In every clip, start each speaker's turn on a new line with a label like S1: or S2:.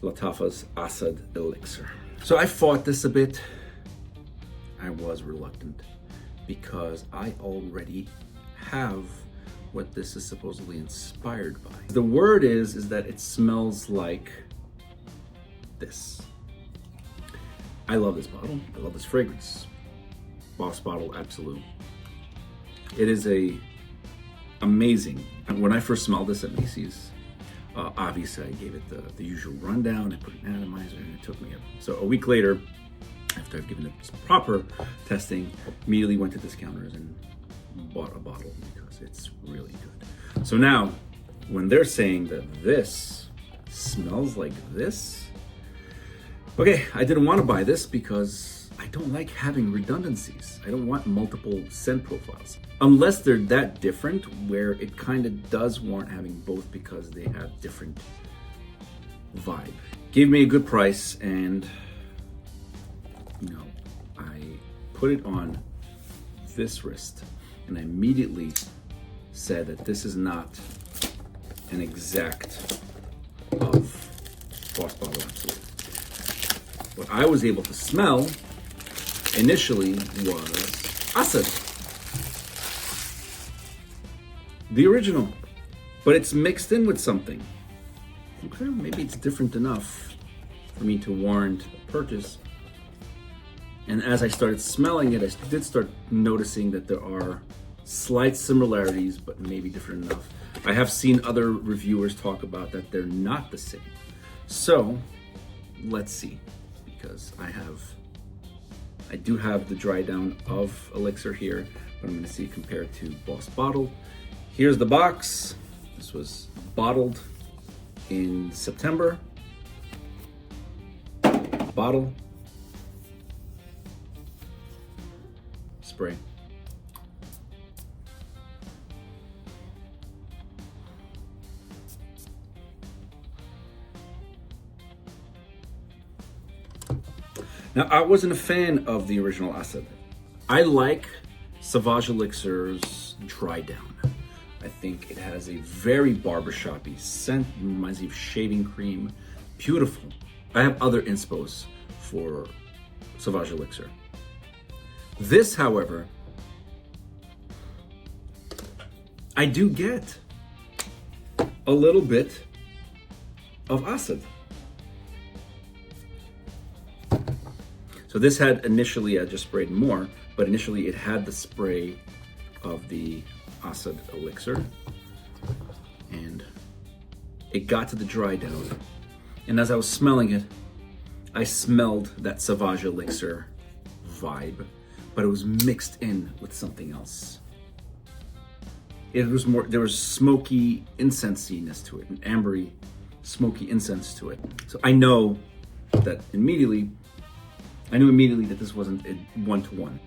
S1: Lattafa Asad Elixir. So I fought this a bit. I was reluctant because I already have what this is supposedly inspired by. The word is that it smells like this. I love this bottle. I love this fragrance. Boss Bottled Absolu. It is amazing. And when I first smelled this at Macy's, obviously I gave it the usual rundown. I put an atomizer and it took me so a week later, after I've given it some proper testing, immediately went to discounters and bought a bottle because it's really good. So now, when they're saying that this smells like this, okay, I didn't want to buy this because I don't like having redundancies. I don't want multiple scent profiles. Unless they're that different where it kind of does warrant having both because they have different vibe. Gave me a good price and, you know, I put it on this wrist and I immediately said that this is not an exact of Boss Bottled Absolu. What I was able to smell initially was Asad. The original, but it's mixed in with something. Okay, maybe it's different enough for me to warrant a purchase. And as I started smelling it, I did start noticing that there are slight similarities, but maybe different enough. I have seen other reviewers talk about that they're not the same. So let's see, because I do have the dry down of Elixir here, but I'm gonna see compared to Boss Bottled. Here's the box. This was bottled in September. Bottle. Spray. Now, I wasn't a fan of the original Asad. I like Sauvage Elixir's dry down. I think it has a very barbershop-y scent, reminds me of shaving cream. Beautiful. I have other inspos for Sauvage Elixir. This, however, I do get a little bit of Asad. So this had initially, I just sprayed more, but initially it had the spray of the Asad Elixir, and it got to the dry down, and as I was smelling it, I smelled that Sauvage Elixir vibe, but it was mixed in with something else. It was more, there was smoky incensiness to it, an ambery, smoky incense to it. So I knew immediately that this wasn't a one-to-one.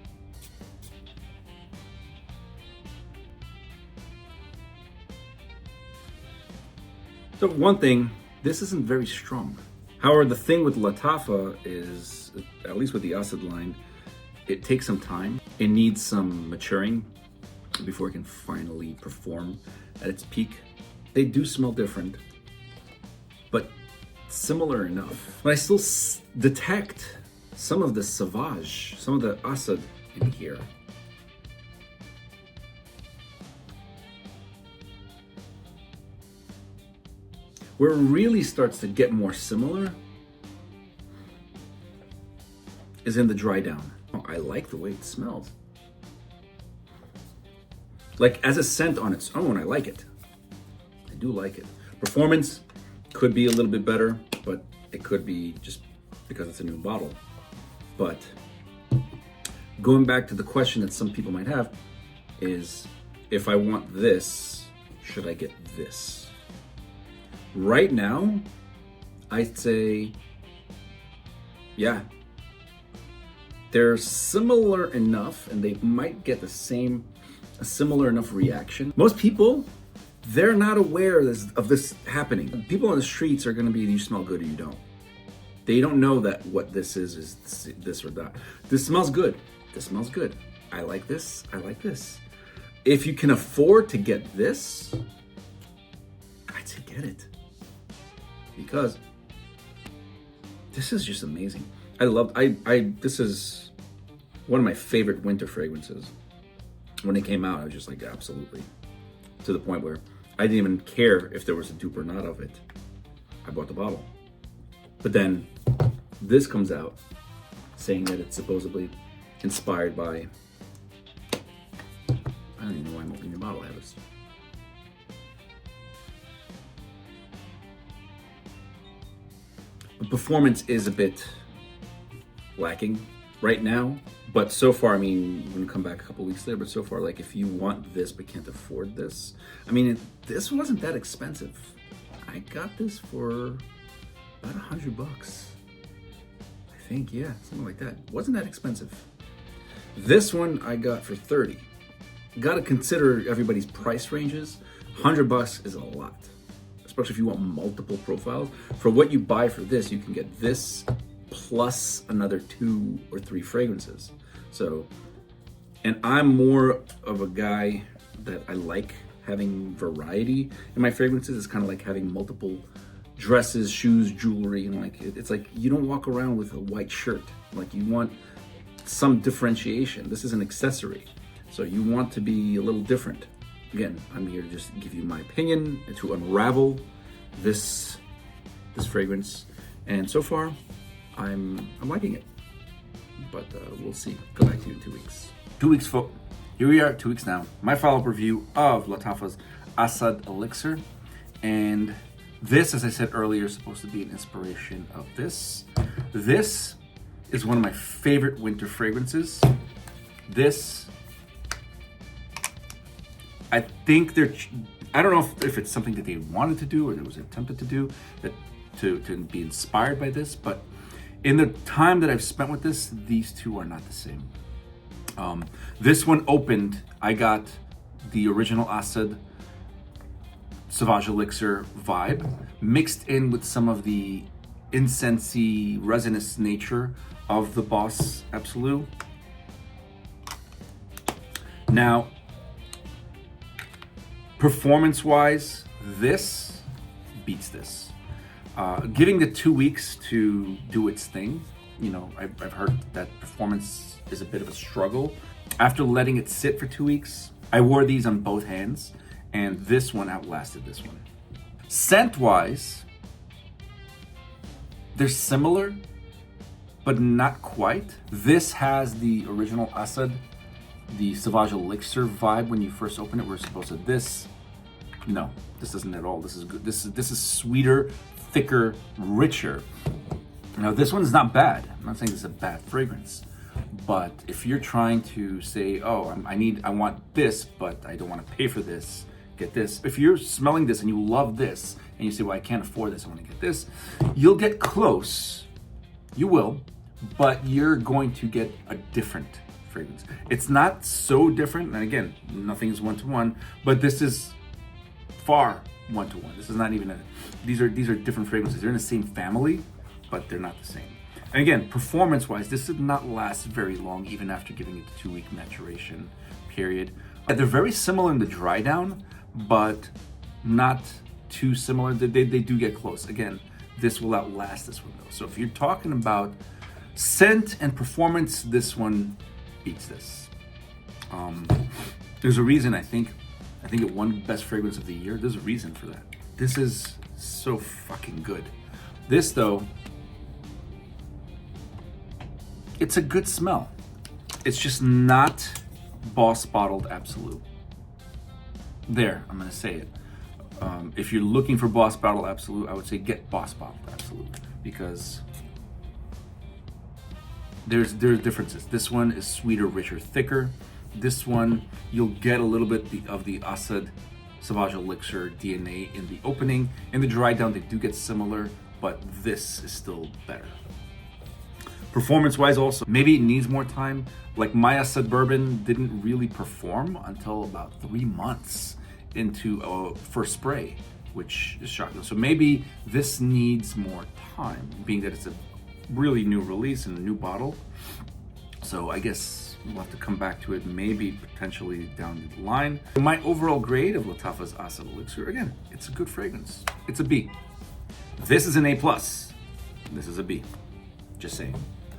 S1: So one thing, this isn't very strong. However, the thing with Lattafa is, at least with the Asad line, it takes some time. It needs some maturing before it can finally perform at its peak. They do smell different, but similar enough. But I still detect some of the Sauvage, some of the Asad in here. Where it really starts to get more similar is in the dry down. Oh, I like the way it smells. Like as a scent on its own, I like it. I do like it. Performance could be a little bit better, but it could be just because it's a new bottle. But going back to the question that some people might have is, if I want this, should I get this? Right now, I'd say, yeah. They're similar enough and they might get a similar enough reaction. Most people, they're not aware of this happening. People on the streets are gonna be, you smell good or you don't. They don't know that what this is this or that. This smells good. This smells good. I like this. I like this. If you can afford to get this, I'd say get it. Because This is just amazing. This is one of my favorite winter fragrances. When it came out, I was just like, absolutely. To the point where I didn't even care if there was a dupe or not of it. I bought the bottle. But then this comes out saying that it's supposedly inspired by, I don't even know why I'm opening the bottle. I have this. The performance is a bit lacking right now, but so far, I mean, we're gonna come back a couple weeks later, but so far, like, if you want this but can't afford this, I mean, this wasn't that expensive. I got this for about $100. I think, yeah, something like that. Wasn't that expensive. This one I got for 30. Gotta consider everybody's price ranges. $100 is a lot, especially if you want multiple profiles. For what you buy for this, you can get this plus another 2 or 3 fragrances. So, and I'm more of a guy that I like having variety in my fragrances. It's kind of like having multiple dresses, shoes, jewelry, and like it's like you don't walk around with a white shirt. Like, you want some differentiation. This is an accessory, so you want to be a little different. Again, I'm here to just give you my opinion and to unravel this fragrance. And so far, I'm liking it. But we'll see. Go back to you in 2 weeks. 2 weeks for here we are. 2 weeks now. My follow-up review of Lattafa's Asad Elixir, and this, as I said earlier, is supposed to be an inspiration of this. This is one of my favorite winter fragrances. This, I think I don't know if it's something that they wanted to do or that was attempted to do, that to be inspired by this, but in the time that I've spent with this, these two are not the same. This one opened, I got the original Asad Sauvage Elixir vibe mixed in with some of the incensey, resinous nature of the Boss Absolu. Now, performance-wise, this beats this. Giving the 2 weeks to do its thing, you know, I've heard that performance is a bit of a struggle. After letting it sit for 2 weeks, I wore these on both hands, and this one outlasted this one. Scent-wise, they're similar, but not quite. This has the original Asad, the Sauvage Elixir vibe when you first open it. We're supposed to no, this isn't at all. This is good. This is sweeter, thicker, richer. Now, this one's not bad. I'm not saying this is a bad fragrance, but if you're trying to say, oh, I want this, but I don't want to pay for this, get this. If you're smelling this and you love this, and you say, well, I can't afford this, I want to get this, you'll get close. You will, but you're going to get a different fragrance. It's not so different, and again, nothing's one-to-one, but this is far one-to-one. This is not even these are different fragrances. They're in the same family, but they're not the same. And again, performance-wise, this did not last very long, even after giving it the 2 week maturation period. They're very similar in the dry down, but not too similar. They do get close. Again, this will outlast this one though. So if you're talking about scent and performance, this one beats this. There's a reason I think it won best fragrance of the year. There's a reason for that. This is so fucking good. This though, it's a good smell. It's just not Boss Bottled Absolu. There, I'm gonna say it. If you're looking for Boss Bottled Absolu, I would say get Boss Bottled Absolu, because there's differences. This one is sweeter, richer, thicker. This one, you'll get a little bit of the Asad Sauvage Elixir DNA in the opening. In the dry down, they do get similar, but this is still better. Performance-wise also, maybe it needs more time. Like my Asad Bourbon didn't really perform until about 3 months into first spray, which is shocking. So maybe this needs more time, being that it's a really new release and a new bottle. So I guess we'll have to come back to it maybe potentially down the line. My overall grade of Lattafa's Asad Elixir, again, it's a good fragrance. It's a B. This is an A+. This is a B. Just saying.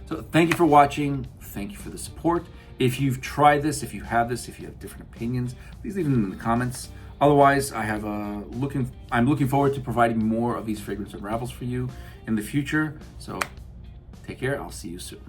S1: So thank you for watching. Thank you for the support. If you've tried this, if you have this, if you have different opinions, please leave them in the comments. Otherwise, I'm looking forward to providing more of these fragrance unravels for you in the future. So take care. I'll see you soon.